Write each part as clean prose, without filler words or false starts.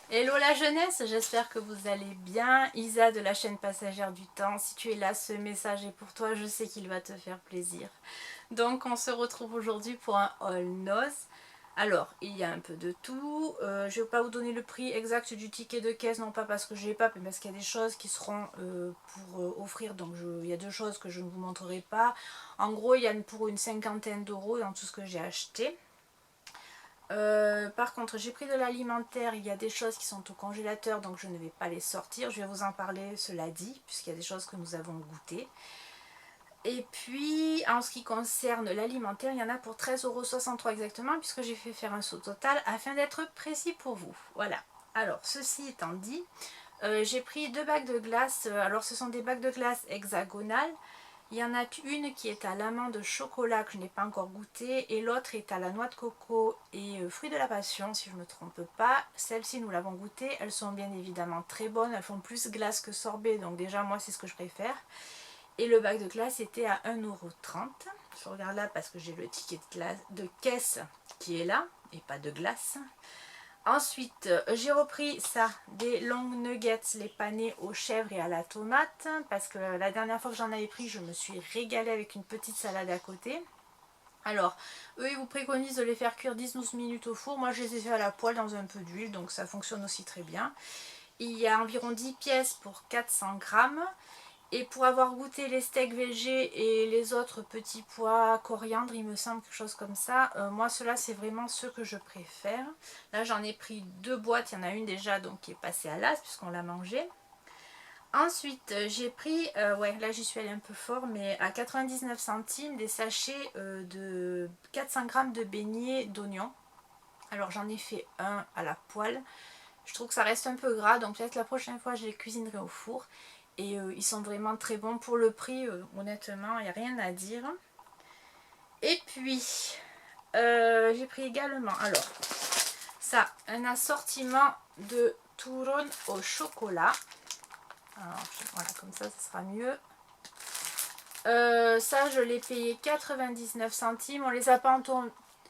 Hello la jeunesse, j'espère que vous allez bien. Isa de la chaîne Passagère du Temps, si tu es là, ce message est pour toi, je sais qu'il va te faire plaisir. Donc on se retrouve aujourd'hui pour un haul noz. Alors, il y a un peu de tout. Je ne vais pas vous donner le prix exact du ticket de caisse, non pas parce que je n'ai pas, mais parce qu'il y a des choses qui seront pour offrir. Donc il y a deux choses que je ne vous montrerai pas. En gros, il y a pour une cinquantaine d'euros dans tout ce que j'ai acheté. Par contre, j'ai pris de l'alimentaire, il y a des choses qui sont au congélateur, donc je ne vais pas les sortir. Je vais vous en parler, cela dit, puisqu'il y a des choses que nous avons goûtées. Et puis, en ce qui concerne l'alimentaire, il y en a pour 13,63 € exactement, puisque j'ai fait faire un saut total afin d'être précis pour vous. Voilà. Alors, ceci étant dit, j'ai pris deux bacs de glace. Alors, ce sont des bacs de glace hexagonales. Il y en a une qui est à l'amande chocolat que je n'ai pas encore goûté et l'autre est à la noix de coco et fruits de la passion si je ne me trompe pas. Celles-ci nous l'avons goûtée, elles sont bien évidemment très bonnes, elles font plus glace que sorbet donc déjà moi c'est ce que je préfère. Et le bac de glace était à 1,30 €. Je regarde là parce que j'ai le ticket de caisse qui est là et pas de glace. Ensuite, j'ai repris ça, des long nuggets, les panés aux chèvres et à la tomate, parce que la dernière fois que j'en avais pris, je me suis régalée avec une petite salade à côté. Alors, eux, ils vous préconisent de les faire cuire 10-12 minutes au four. Moi, je les ai fait à la poêle dans un peu d'huile, donc ça fonctionne aussi très bien. Il y a environ 10 pièces pour 400 grammes. Et pour avoir goûté les steaks végés et les autres petits pois coriandre, il me semble, quelque chose comme ça, moi ceux-là c'est vraiment ceux que je préfère. Là j'en ai pris deux boîtes, il y en a une déjà donc qui est passée à l'as puisqu'on l'a mangée. Ensuite j'ai pris, ouais là j'y suis allée un peu fort, mais à 99 centimes des sachets de 400 grammes de beignets d'oignons. Alors j'en ai fait un à la poêle. Je trouve que ça reste un peu gras, donc peut-être la prochaine fois je les cuisinerai au four. Et ils sont vraiment très bons pour le prix, honnêtement, il n'y a rien à dire. Et puis, j'ai pris également, alors, ça, un assortiment de turone au chocolat. Alors, voilà, comme ça sera mieux. Ça, je l'ai payé 99 centimes. On les a pas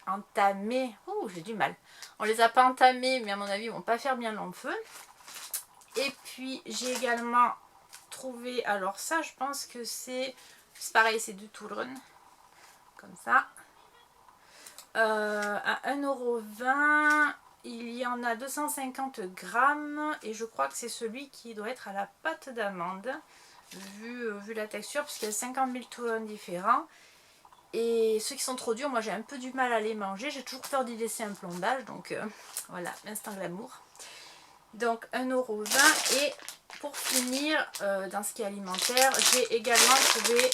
entamés. Ouh, j'ai du mal. On les a pas entamés, mais à mon avis, ils vont pas faire bien long feu. Et puis, j'ai également trouvé, alors ça, je pense que c'est pareil, c'est du Touron, comme ça. À 1,20 €, il y en a 250 grammes et je crois que c'est celui qui doit être à la pâte d'amande, vu la texture, puisqu'il y a 50 000 Touron différents. Et ceux qui sont trop durs, moi j'ai un peu du mal à les manger, j'ai toujours peur d'y laisser un plombage, donc voilà, l'instant glamour. Donc 1,20 € et pour finir, dans ce qui est alimentaire, j'ai également trouvé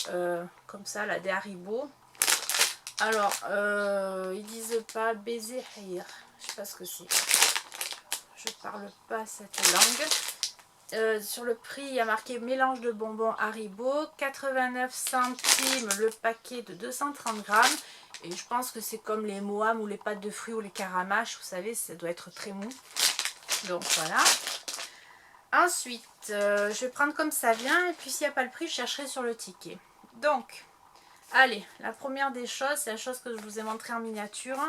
comme ça là, des Haribo. Alors, ils disent pas baiser haïr, je sais pas ce que c'est. Je parle pas cette langue. Sur le prix, il y a marqué mélange de bonbons Haribo, 89 centimes le paquet de 230 grammes. Et je pense que c'est comme les moam ou les pâtes de fruits ou les caramaches, vous savez, ça doit être très mou. Donc voilà. Ensuite, je vais prendre comme ça vient et puis s'il n'y a pas le prix, je chercherai sur le ticket. Donc, allez, la première des choses, c'est la chose que je vous ai montré en miniature.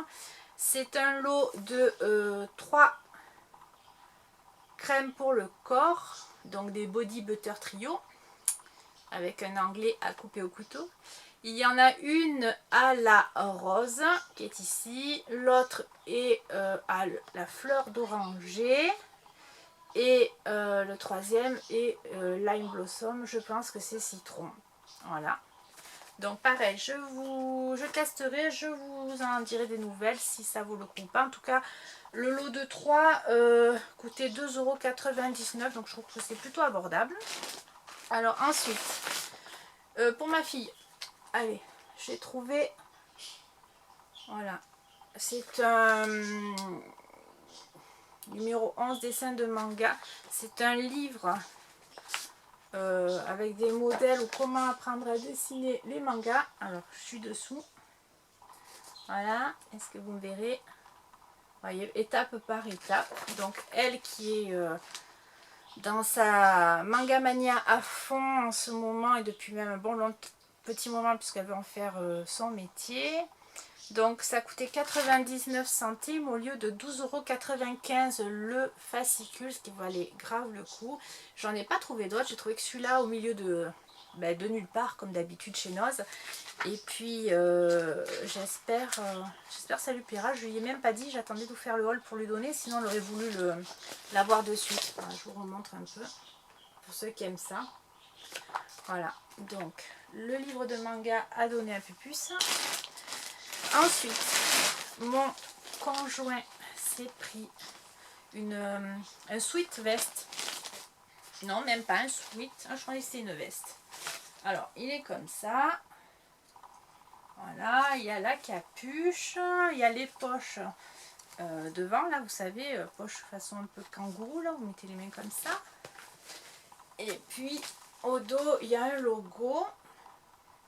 C'est un lot de 3 crèmes pour le corps, donc des Body Butter Trio, avec un anglais à couper au couteau. Il y en a une à la rose qui est ici, l'autre est à la fleur d'oranger. Et le troisième est Lime Blossom, je pense que c'est citron. Voilà. Donc pareil, je testerai, je vous en dirai des nouvelles si ça vaut le coup ou pas. En tout cas, le lot de 3 coûtait 2,99 €, donc je trouve que c'est plutôt abordable. Alors ensuite, pour ma fille, allez, j'ai trouvé, voilà, c'est un numéro 11 dessin de manga. C'est un livre avec des modèles ou comment apprendre à dessiner les mangas. Alors je suis dessous, voilà, est-ce que vous me verrez? Voyez, étape par étape. Donc elle qui est dans sa manga mania à fond en ce moment et depuis même un bon long petit moment puisqu'elle veut en faire son métier. Donc ça coûtait 99 centimes au lieu de 12,95 € le fascicule, ce qui valait grave le coup. J'en ai pas trouvé d'autres, j'ai trouvé que celui-là au milieu de nulle part comme d'habitude chez Noz. Et puis j'espère que ça lui plaira. Je lui ai même pas dit, j'attendais de vous faire le haul pour lui donner, sinon on aurait voulu l'avoir de suite. Voilà, je vous remontre un peu pour ceux qui aiment ça. Voilà, donc le livre de manga a donné un peu plus. Ensuite, mon conjoint s'est pris un sweat veste. Non, même pas un sweat. Je crois que c'est une veste. Alors, il est comme ça. Voilà, il y a la capuche. Il y a les poches devant, là, vous savez, poche façon un peu kangourou, là. Vous mettez les mains comme ça. Et puis, au dos, il y a un logo.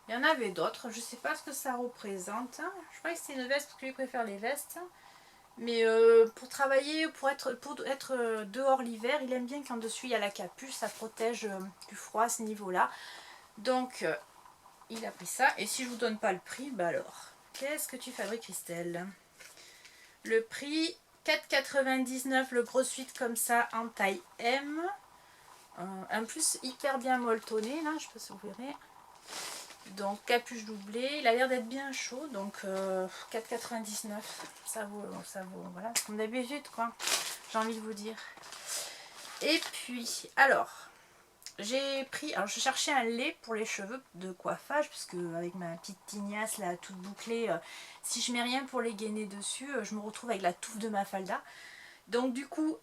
Il y en avait d'autres, je ne sais pas ce que ça représente. Je crois que c'est une veste parce que lui préfère les vestes. Mais pour travailler, pour être dehors l'hiver, il aime bien qu'en dessus il y a la capuche, ça protège du froid à ce niveau-là. Donc il a pris ça. Et si je vous donne pas le prix, bah alors, qu'est-ce que tu fabriques, Christelle? Le prix, 4,99 € le gros suite comme ça en taille M. En plus hyper bien molletonné, là, je sais pas si vous verrez. Donc capuche doublée, il a l'air d'être bien chaud, donc 4,99 €, ça vaut, voilà, comme d'habitude quoi, j'ai envie de vous dire. Et puis, alors, j'ai pris, alors je cherchais un lait pour les cheveux de coiffage, parce que avec ma petite tignasse là, toute bouclée, si je mets rien pour les gainer dessus, je me retrouve avec la touffe de ma falda. Donc du coup,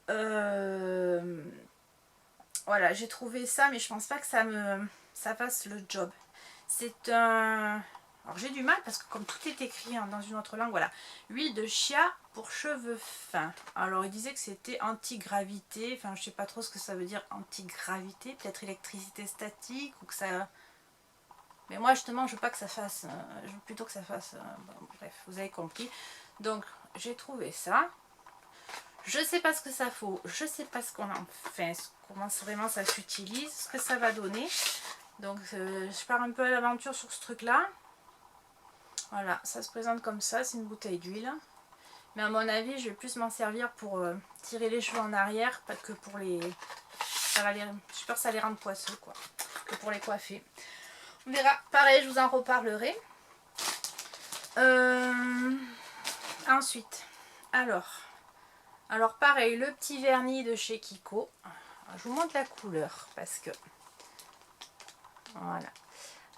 voilà, j'ai trouvé ça, mais je pense pas que ça fasse le job. C'est un... Alors j'ai du mal parce que comme tout est écrit dans une autre langue, voilà. Huile de chia pour cheveux fins. Alors il disait que c'était anti-gravité. Enfin je sais pas trop ce que ça veut dire anti-gravité. Peut-être électricité statique ou que ça... Mais moi justement je veux pas que ça fasse... je veux plutôt que ça fasse... bon, bref, vous avez compris. Donc j'ai trouvé ça. Je sais pas ce que ça faut. Je sais pas ce qu'on en fait. Comment vraiment ça s'utilise. Ce que ça va donner. Donc je pars un peu à l'aventure sur ce truc là. Voilà, ça se présente comme ça, c'est une bouteille d'huile. Mais à mon avis, je vais plus m'en servir pour tirer les cheveux en arrière, pas que pour les... J'ai peur que ça les rende poisseux quoi, que pour les coiffer. On verra, pareil, je vous en reparlerai. Ensuite, alors pareil, le petit vernis de chez Kiko. Alors, je vous montre la couleur parce que... Voilà.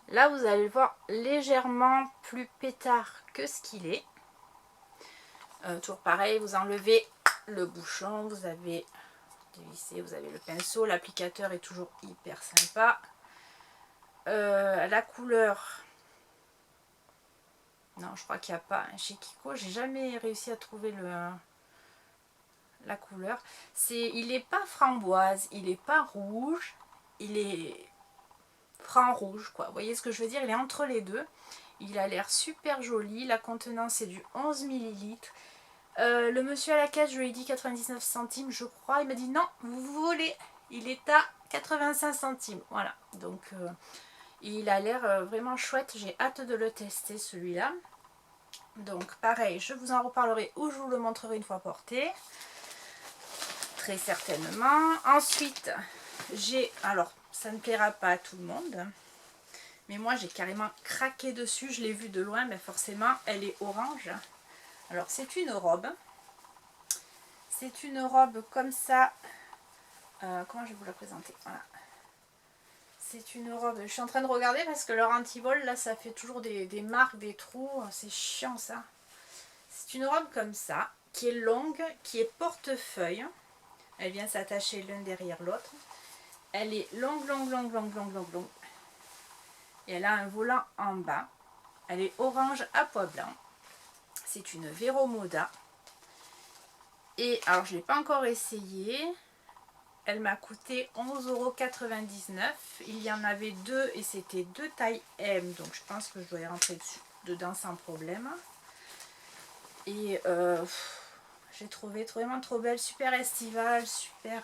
Là, vous allez le voir légèrement plus pétard que ce qu'il est. Toujours pareil, vous enlevez le bouchon, vous avez dévissé, vous avez le pinceau. L'applicateur est toujours hyper sympa. La couleur... Non, je crois qu'il n'y a pas chez Kiko. J'ai jamais réussi à trouver la couleur. Il n'est pas framboise, il n'est pas rouge, il est... franc rouge quoi, vous voyez ce que je veux dire, il est entre les deux, il a l'air super joli, la contenance est du 11 ml. Le monsieur à la caisse, je lui ai dit 99 centimes je crois, il m'a dit non, vous volez, il est à 85 centimes, voilà, donc il a l'air vraiment chouette, j'ai hâte de le tester celui-là. Donc pareil, je vous en reparlerai ou je vous le montrerai une fois porté, très certainement. Ensuite, alors ça ne plaira pas à tout le monde, mais moi j'ai carrément craqué dessus, je l'ai vue de loin, mais forcément elle est orange. Alors c'est une robe comme ça, comment je vais vous la présenter, voilà. C'est une robe, je suis en train de regarder parce que leur anti-vol là ça fait toujours des marques, des trous, c'est chiant ça. C'est une robe comme ça, qui est longue, qui est portefeuille, elle vient s'attacher l'une derrière l'autre. Elle est longue. Et elle a un volant en bas. Elle est orange à pois blanc. C'est une Vero Moda. Et alors je ne l'ai pas encore essayé. Elle m'a coûté 11,99 €. Il y en avait deux et c'était deux tailles M. Donc je pense que je dois y rentrer dedans sans problème. Et j'ai trouvé vraiment trop belle. Super estivale, super,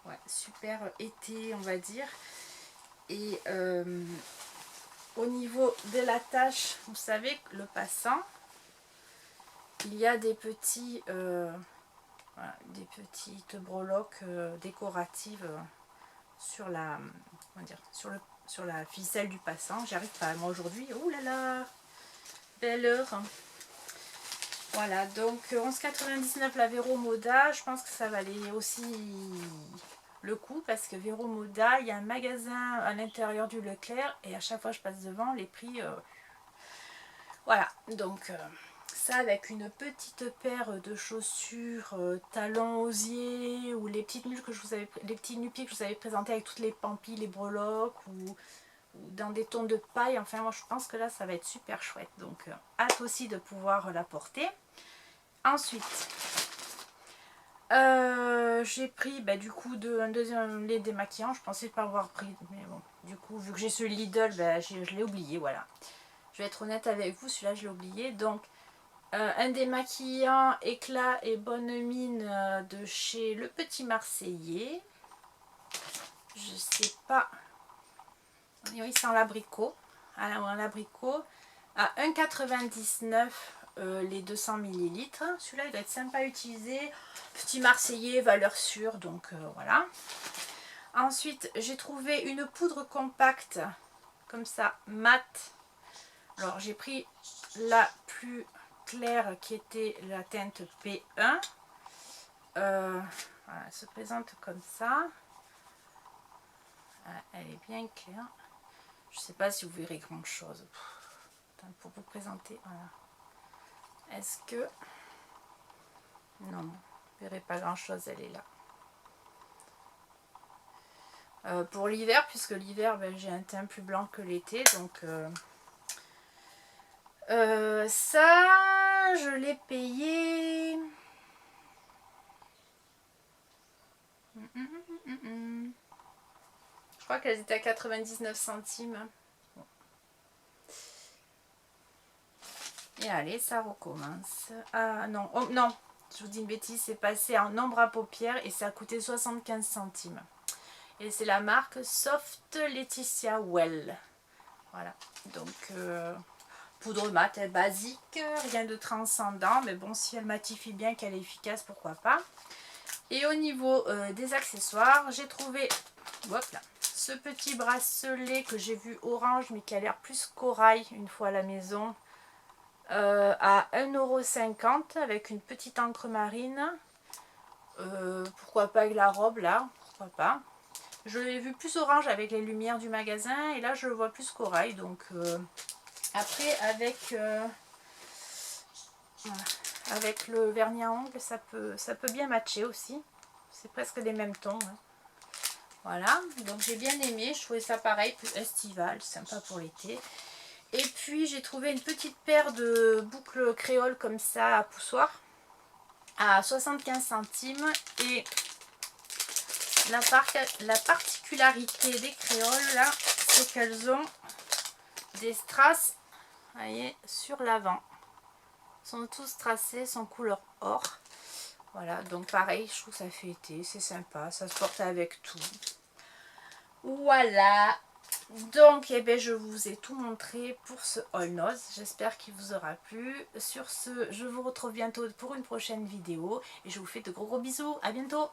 ouais, super été on va dire. Et au niveau de la tache, vous savez, le passant, il y a des petits voilà, des petites breloques décoratives sur la, comment dire, sur la ficelle du passant. J'y arrive pas moi aujourd'hui. Ouh là là, belle heure. Voilà, donc 11,99 la Vero Moda. Je pense que ça valait aussi le coup parce que Vero Moda, il y a un magasin à l'intérieur du Leclerc et à chaque fois que je passe devant, les prix voilà, donc ça avec une petite paire de chaussures talons osier ou les petites mules que je vous avais, les petits nuppies que je vous avais présentés avec toutes les pampilles, les breloques ou dans des tons de paille. Enfin moi je pense que là ça va être super chouette, donc hâte aussi de pouvoir la porter. Ensuite j'ai pris du coup un deuxième lait démaquillant. Je pensais pas avoir pris, mais bon, du coup vu que j'ai ce Lidl, je l'ai oublié, voilà. Je vais être honnête avec vous, celui-là je l'ai oublié. Donc un démaquillant éclat et bonne mine de chez Le Petit Marseillais. Je sais pas. Oui, c'est en l'abricot. En l'abricot à 1,99 les 200 ml. Celui-là il doit être sympa à utiliser. Petit Marseillais, valeur sûre, donc voilà. Ensuite j'ai trouvé une poudre compacte comme ça, mat. Alors j'ai pris la plus claire qui était la teinte P1. Voilà, elle se présente comme ça. Elle est bien claire. Je ne sais pas si vous verrez grand chose. Attends, pour vous présenter, voilà. Est-ce que... Non, vous ne verrez pas grand chose, elle est là. Pour l'hiver, puisque l'hiver, j'ai un teint plus blanc que l'été, donc... ça, je l'ai payé... Je crois qu'elles étaient à 99 centimes. Bon. Et allez, ça recommence. Ah non, oh, non, je vous dis une bêtise, c'est passé en ombre à paupières et ça a coûté 75 centimes. Et c'est la marque Soft Laetitia Well. Voilà, donc poudre mat, basique, rien de transcendant, mais bon, si elle matifie bien, qu'elle est efficace, pourquoi pas. Et au niveau des accessoires, j'ai trouvé hop là, ce petit bracelet que j'ai vu orange, mais qui a l'air plus corail une fois à la maison, à 1,50 € avec une petite encre marine. Pourquoi pas avec la robe là, pourquoi pas. Je l'ai vu plus orange avec les lumières du magasin et là je le vois plus corail, donc après avec le vernis à ongles ça peut bien matcher aussi, c'est presque les mêmes tons, hein. Voilà, donc j'ai bien aimé, je trouvais ça pareil, plus estival, sympa pour l'été. Et puis j'ai trouvé une petite paire de boucles créoles comme ça à poussoir à 75 centimes. Et la particularité des créoles là, c'est qu'elles ont des strass, vous voyez, sur l'avant. Sont tous tracés, sont couleur or. Voilà, donc pareil, je trouve que ça fait été, c'est sympa, ça se porte avec tout. Voilà, donc je vous ai tout montré pour ce haul noz. J'espère qu'il vous aura plu. Sur ce, je vous retrouve bientôt pour une prochaine vidéo et je vous fais de gros bisous. À bientôt.